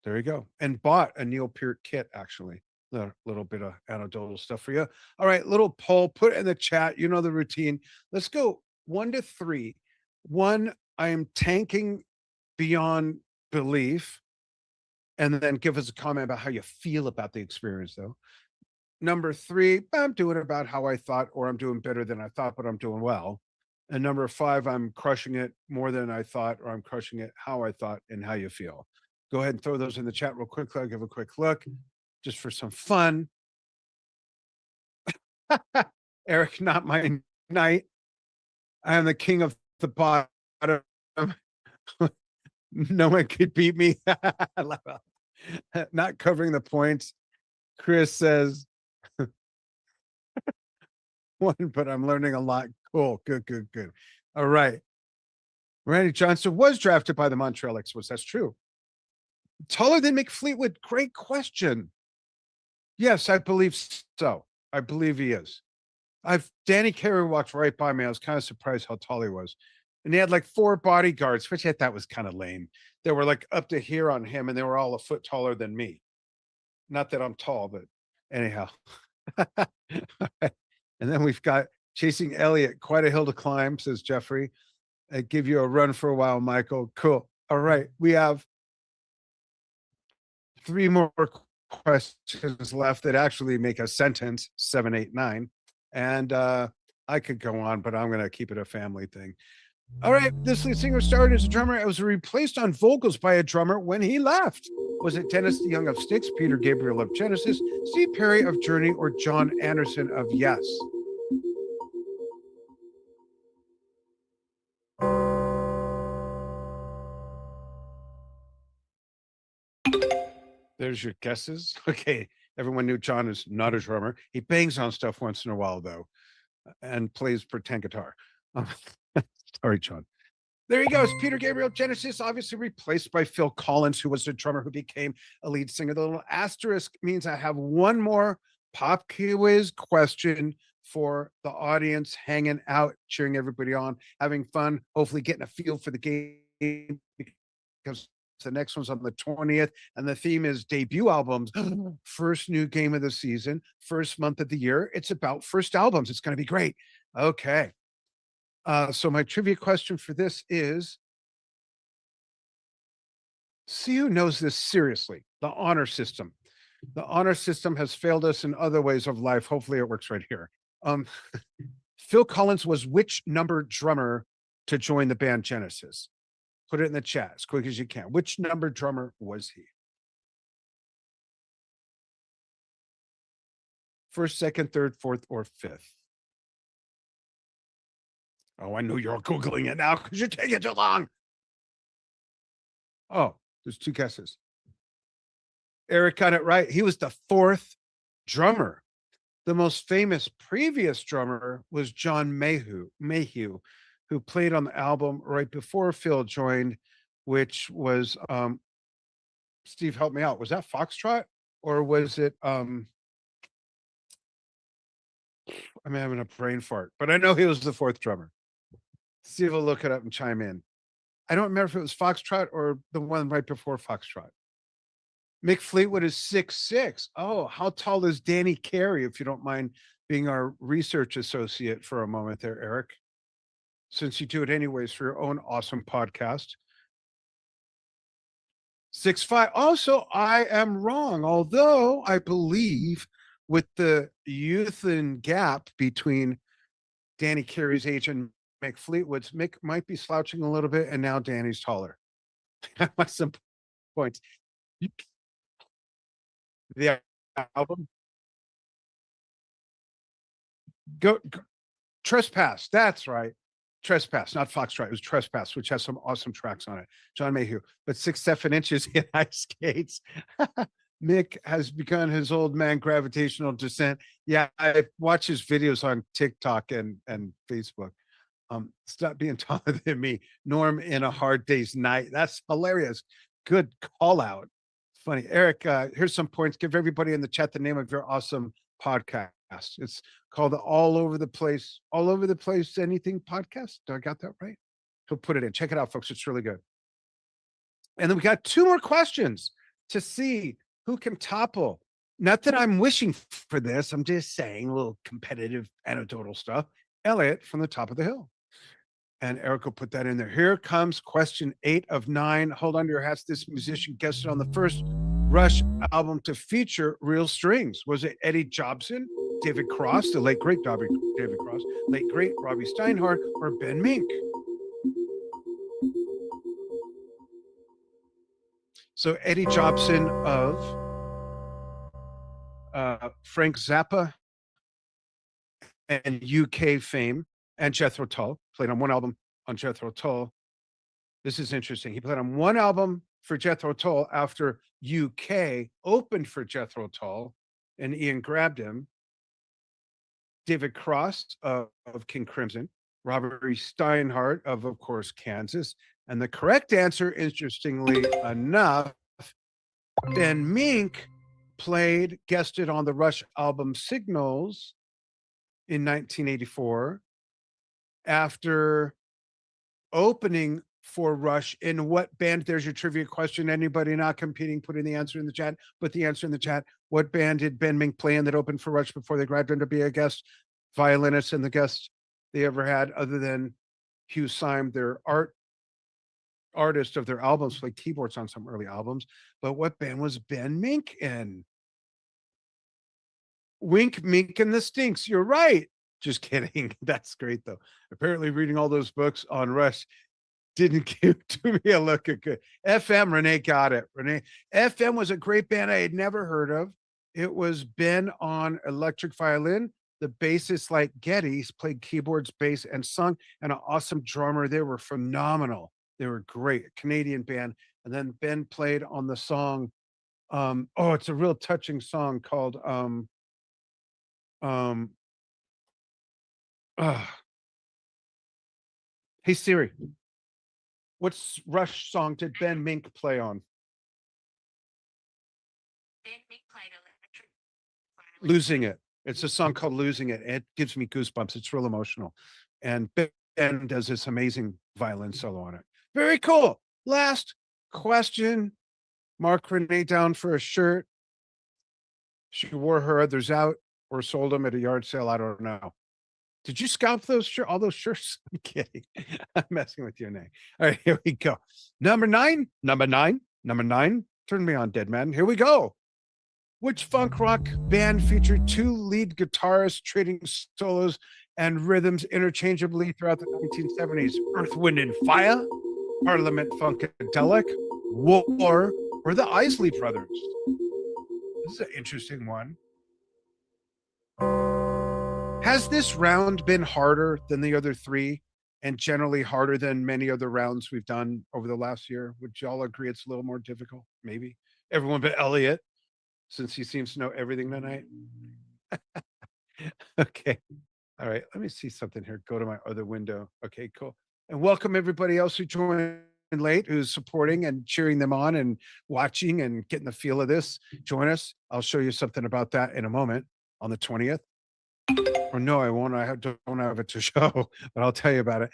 There you go. And bought a Neil Peart kit, actually. A little bit of anecdotal stuff for you. All right, little poll, put it in the chat. You know the routine. Let's go 1 to 3. 1, I am tanking beyond belief. And then give us a comment about how you feel about the experience, though. Number 3, I'm doing about how I thought, or I'm doing better than I thought, but I'm doing well. And number 5, I'm crushing it more than I thought, or I'm crushing it how I thought and how you feel. Go ahead and throw those in the chat real quick. I'll give a quick look just for some fun. Eric, not my night. I am the king of the bottom. No one could beat me. Not covering the points. Chris says, one, but I'm learning a lot. Cool. Good. All right. Randy Johnson was drafted by the Montreal Expos. That's true. Taller than Mick Fleetwood? Great question. Yes, I believe so. I believe he is. Danny Carey walked right by me. I was kind of surprised how tall he was. And he had like 4 bodyguards, which I thought was kind of lame. They were like up to here on him, and they were all a foot taller than me. Not that I'm tall, but anyhow. And then we've got Chasing Elliott, quite a hill to climb, says Jeffrey. I give you a run for a while, Michael. Cool. All right. We have 3 more questions left that actually make a sentence, 7, 8, 9. And I could go on, but I'm going to keep it a family thing. All right. This lead singer started as a drummer. It was replaced on vocals by a drummer when he left. Was it Dennis DeYoung of Styx, Peter Gabriel of Genesis, Steve Perry of Journey, or John Anderson of Yes? There's your guesses. Okay. Everyone knew John is not a drummer. He bangs on stuff once in a while, though, and plays pretend guitar. Sorry, John. There he goes. Peter Gabriel, Genesis, obviously replaced by Phil Collins, who was the drummer who became a lead singer. The little asterisk means I have one more pop quiz question for the audience, hanging out, cheering everybody on, having fun, hopefully getting a feel for the game, because the next one's on the 20th, and the theme is debut albums. First new game of the season, first month of the year. It's about first albums. It's going to be great. Okay. So my trivia question for this is, see who knows this seriously. The honor system. The honor system has failed us in other ways of life. Hopefully it works right here. Phil Collins was which number drummer to join the band Genesis? Put it in the chat as quick as you can. Which number drummer was he? First, second, third, fourth, or fifth? Oh, I know you're Googling it now because you're taking too long. Oh, there's 2 guesses. Eric got it right. He was the 4th drummer. The most famous previous drummer was John Mayhew, who played on the album right before Phil joined, which was Steve, help me out. Was that Foxtrot, or was it I'm having a brain fart, but I know he was the 4th drummer. Steve will look it up and chime in. I don't remember if it was Foxtrot or the one right before Foxtrot. Mick Fleetwood is 6'6". Oh, how tall is Danny Carey, if you don't mind being our research associate for a moment there, Eric? Since you do it anyways for your own awesome podcast. 6'5". Also, I am wrong, although I believe with the youth and gap between Danny Carey's age and Mick Fleetwood's, Mick might be slouching a little bit, and now Danny's taller. Some points. The album. Go Trespass. That's right. Trespass, not Foxtrot. It was Trespass, which has some awesome tracks on it. John Mayhew, but 6, 7 inches in ice skates. Mick has begun his old man gravitational descent. Yeah, I watch his videos on TikTok and Facebook. Stop being taller than me. Norm in A Hard Day's Night. That's hilarious. Good call out. Funny. Eric, here's some points. Give everybody in the chat the name of your awesome podcast. It's called the All Over the Place, Anything podcast. I got that right? He'll put it in. Check it out, folks. It's really good. And then we got 2 more questions to see who can topple. Not that I'm wishing for this. I'm just saying a little competitive anecdotal stuff. Elliot from the top of the hill. And Eric will put that in there. Here comes question 8 of 9. Hold on to your hats. This musician guested on the first Rush album to feature real strings. Was it Eddie Jobson, David Cross, the late great David Cross, late great Robbie Steinhardt, or Ben Mink? So Eddie Jobson of Frank Zappa and UK fame, and Jethro Tull, played on one album on Jethro Tull. This is interesting. He played on one album for Jethro Tull after UK opened for Jethro Tull and Ian grabbed him. David Cross of King Crimson, Robert Steinhardt of course, Kansas. And the correct answer, interestingly enough, Ben Mink guested on the Rush album Signals in 1984 after opening for Rush in what band? There's your trivia question. Anybody not competing, put in the answer in the chat. Put the answer in the chat. What band did Ben Mink play in that opened for Rush before they grabbed him to be a guest violinist and the guest they ever had, other than Hugh Syme, their artist of their albums, like keyboards on some early albums. But what band was Ben Mink in? Wink, Mink, and the Stinks. You're right. Just kidding. That's great, though. Apparently, reading all those books on Rush didn't give to me a look at good. FM, Renee got it. Renee, FM was a great band I had never heard of. It was Ben on electric violin. The bassist, like Geddes, played keyboards, bass, and sung, and an awesome drummer. They were phenomenal. They were great. Canadian band. And then Ben played on the song. It's a real touching song called Hey Siri, what's Rush song did Ben Mink play on? Ben Mink played electric violin. Losing It. It's a song called Losing It. It gives me goosebumps. It's real emotional. And Ben does this amazing violin solo on it. Very cool. Last question. Mark Renee down for a shirt. She wore her others out or sold them at a yard sale. I don't know. Did you scalp those all those shirts? I'm kidding. I'm messing with you, Nay. All right, here we go. Number nine. Turn me on, dead man. Here we go. Which funk rock band featured 2 lead guitarists trading solos and rhythms interchangeably throughout the 1970s? Earth, Wind, and Fire, Parliament Funkadelic, War, or the Isley Brothers? This is an interesting one. Has this round been harder than the other 3 and generally harder than many other rounds we've done over the last year? Would y'all agree it's a little more difficult? Maybe. Everyone but Elliot, since he seems to know everything tonight. Okay. All right. Let me see something here. Go to my other window. Okay, cool. And welcome everybody else who joined late, who's supporting and cheering them on and watching and getting the feel of this. Join us. I'll show you something about that in a moment on the 20th. Or no, I won't. Don't have it to show, but I'll tell you about it.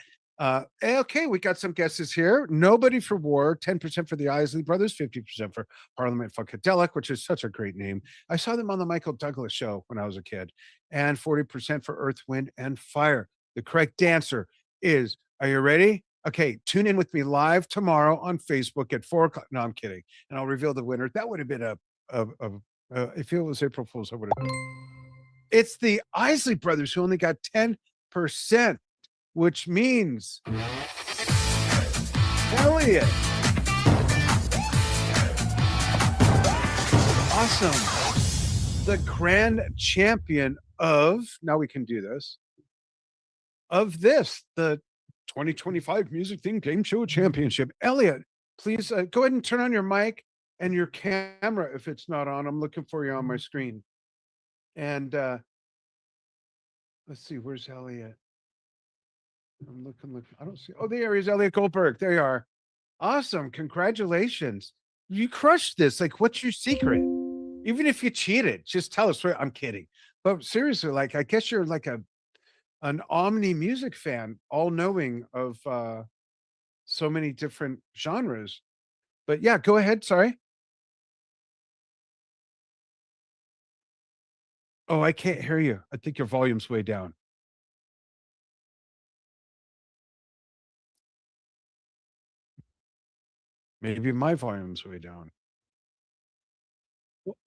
Okay, we got some guesses here. Nobody for War, 10% for the Isley Brothers, 50% for Parliament Funkadelic, which is such a great name. I saw them on the Michael Douglas show when I was a kid. And 40% for Earth, Wind, and Fire. The correct answer is, are you ready? Okay, tune in with me live tomorrow on Facebook at 4 o'clock. No, I'm kidding. And I'll reveal the winner. That would have been if it was April Fool's, I would have. It's the Isley Brothers who only got 10%, which means Elliot. Awesome. The grand champion of, now we can do this, of this, the 2025 Music Theme Game Show Championship. Elliot, please go ahead and turn on your mic and your camera if it's not on. I'm looking for you on my screen. And let's see, where's Elliot? I'm looking. I don't see. Oh, there he is, Elliot Goldberg. There you are. Awesome. Congratulations. You crushed this. Like, what's your secret? Even if you cheated, just tell us. I'm kidding. But seriously, like, I guess you're like an omni music fan, all knowing of so many different genres. But yeah, go ahead. Sorry. Oh, I can't hear you. I think your volume's way down. Maybe my volume's way down.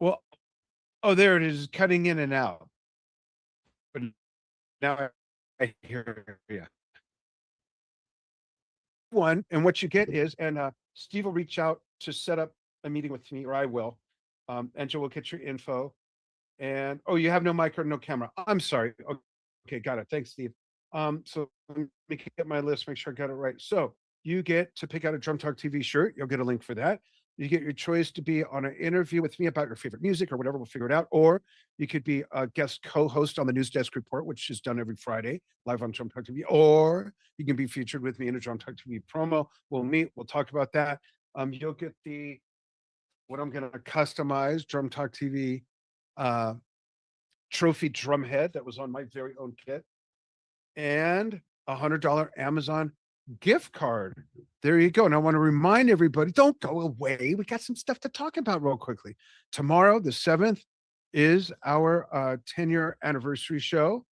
Well, oh, there it is, cutting in and out. But now I hear you. One, and what you get is, and Steve will reach out to set up a meeting with me, or I will. Angela will get your info. And oh, you have no mic or no camera. I'm sorry. Okay, got it. Thanks, Steve. So let me get my list, make sure I got it right. So you get to pick out a Drum Talk TV shirt. You'll get a link for that. You get your choice to be on an interview with me about your favorite music or whatever. We'll figure it out. Or you could be a guest co-host on the News Desk Report, which is done every Friday live on Drum Talk TV. Or you can be featured with me in a Drum Talk TV promo. We'll meet. We'll talk about that. You'll get the what I'm going to customize Drum Talk TV trophy drum head that was on my very own kit, and $100 Amazon gift card. There you go. And I want to remind everybody, don't go away. We got some stuff to talk about real quickly. Tomorrow, the 7th, is our 10-year anniversary show,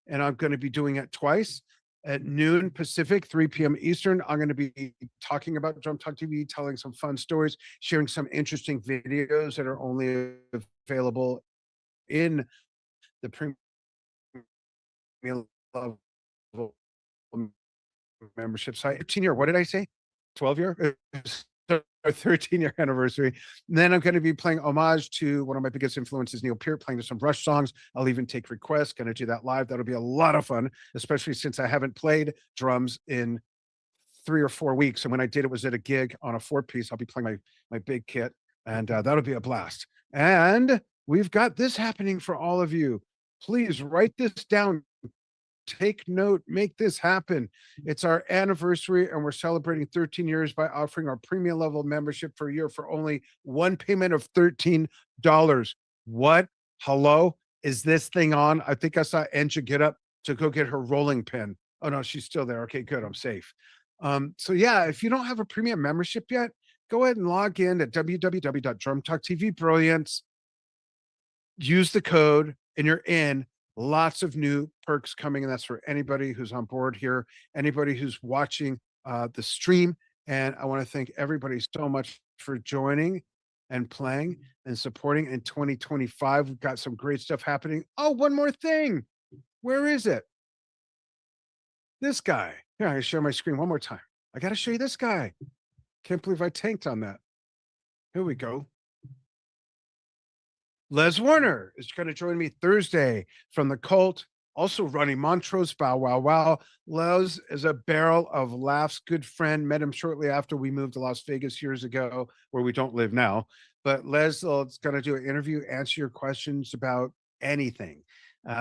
and I'm going to be doing it twice at noon Pacific, 3 p.m. Eastern. I'm going to be talking about Drum Talk TV, telling some fun stories, sharing some interesting videos that are only available in the premium level membership site. 13-year, what did I say? 12-year? 13-year anniversary. And then I'm going to be playing homage to one of my biggest influences, Neil Peart, playing some Rush songs. I'll even take requests. Going to do that live. That'll be a lot of fun, especially since I haven't played drums in 3 or 4 weeks. And when I did, it was at a gig on a 4-piece. I'll be playing my big kit, and that'll be a blast. And we've got this happening for all of you. Please write this down. Take note, make this happen. It's our anniversary, and we're celebrating 13 years by offering our premium level membership for a year for only one payment of $13. What? Hello? Is this thing on? I think I saw Enja get up to go get her rolling pin. Oh no, she's still there. Okay, good. I'm safe. So yeah, if you don't have a premium membership yet, go ahead and log in at www.drumtalk.tv. Use the code and you're in. Lots of new perks coming, and that's for anybody who's on board here, anybody who's watching the stream. And I want to thank everybody so much for joining and playing and supporting in 2025. We've got some great stuff happening. Oh, one more thing. Where is it? This guy. Here, I share my screen one more time. I got to show you this guy. Can't believe I tanked on that. Here we go. Les Warner is going to join me Thursday from the Cult. Also, Ronnie Montrose, Bow Wow Wow. Les is a barrel of laughs, good friend. Met him shortly after we moved to Las Vegas years ago, where we don't live now. But Les is going to do an interview, answer your questions about anything.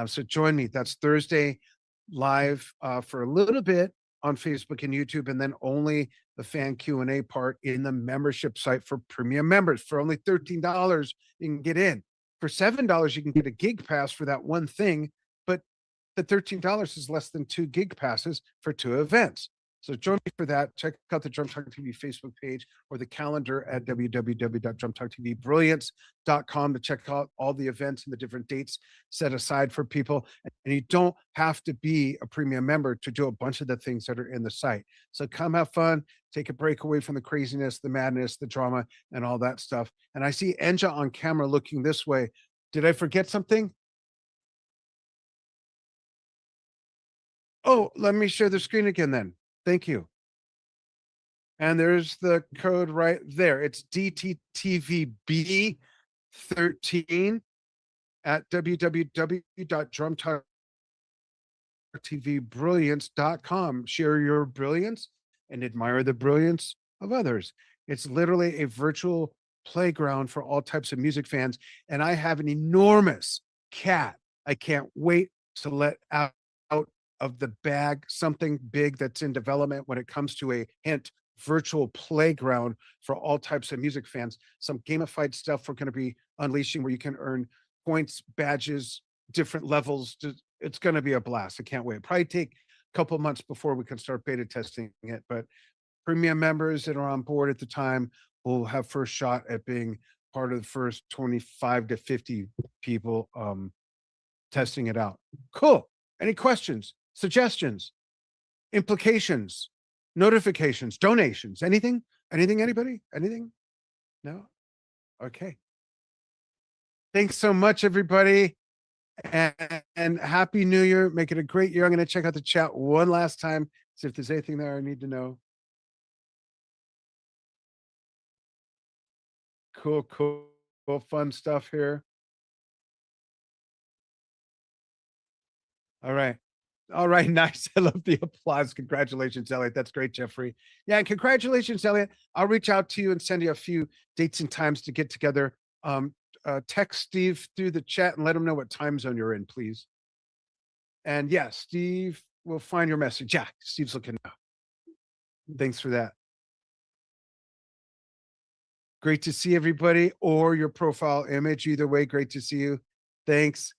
So join me. That's Thursday live for a little bit on Facebook and YouTube, and then only the fan Q&A part in the membership site for premium members. For only $13, you can get in. For $7, you can get a gig pass for that one thing, but the $13 is less than 2 gig passes for 2 events. So join me for that. Check out the Drum Talk TV Facebook page or the calendar at www.drumtalktvbrilliance.com to check out all the events and the different dates set aside for people. And you don't have to be a premium member to do a bunch of the things that are in the site. So come have fun, take a break away from the craziness, the madness, the drama, and all that stuff. And I see Enja on camera looking this way. Did I forget something? Oh, let me share the screen again then. Thank you. And there's the code right there. It's DTTVB13 at www.drumtalktvbrilliance.com. Share your brilliance and admire the brilliance of others. It's literally a virtual playground for all types of music fans. And I have an enormous cat. I can't wait to let out of the bag something big that's in development when it comes to a virtual playground for all types of music fans. Some gamified stuff we're going to be unleashing where you can earn points, badges, different levels. It's going to be a blast. I can't wait. Probably take a couple months before we can start beta testing it, but premium members that are on board at the time will have first shot at being part of the first 25 to 50 people testing it out. Cool. Any questions, suggestions, implications, notifications, donations, anything? Anything, anybody? Anything? No? Okay. Thanks so much, everybody. And happy New Year. Make it a great year. I'm going to check out the chat one last time, see if there's anything there I need to know. Cool, cool, cool, fun stuff here. All right. All right, nice. I love the applause. Congratulations, Elliot. That's great, Jeffrey. Yeah, and congratulations, Elliot. I'll reach out to you and send you a few dates and times to get together. Text Steve through the chat and let him know what time zone you're in, please. And yeah, Steve will find your message. Yeah, Steve's looking now. Thanks for that. Great to see everybody, or your profile image. Either way, great to see you. Thanks.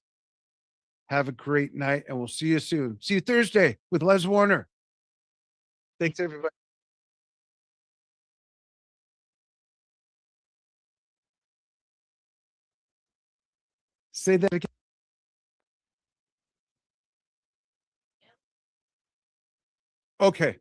Have a great night, and we'll see you soon. See you Thursday with Les Warner. Thanks, everybody. Say that again. Okay.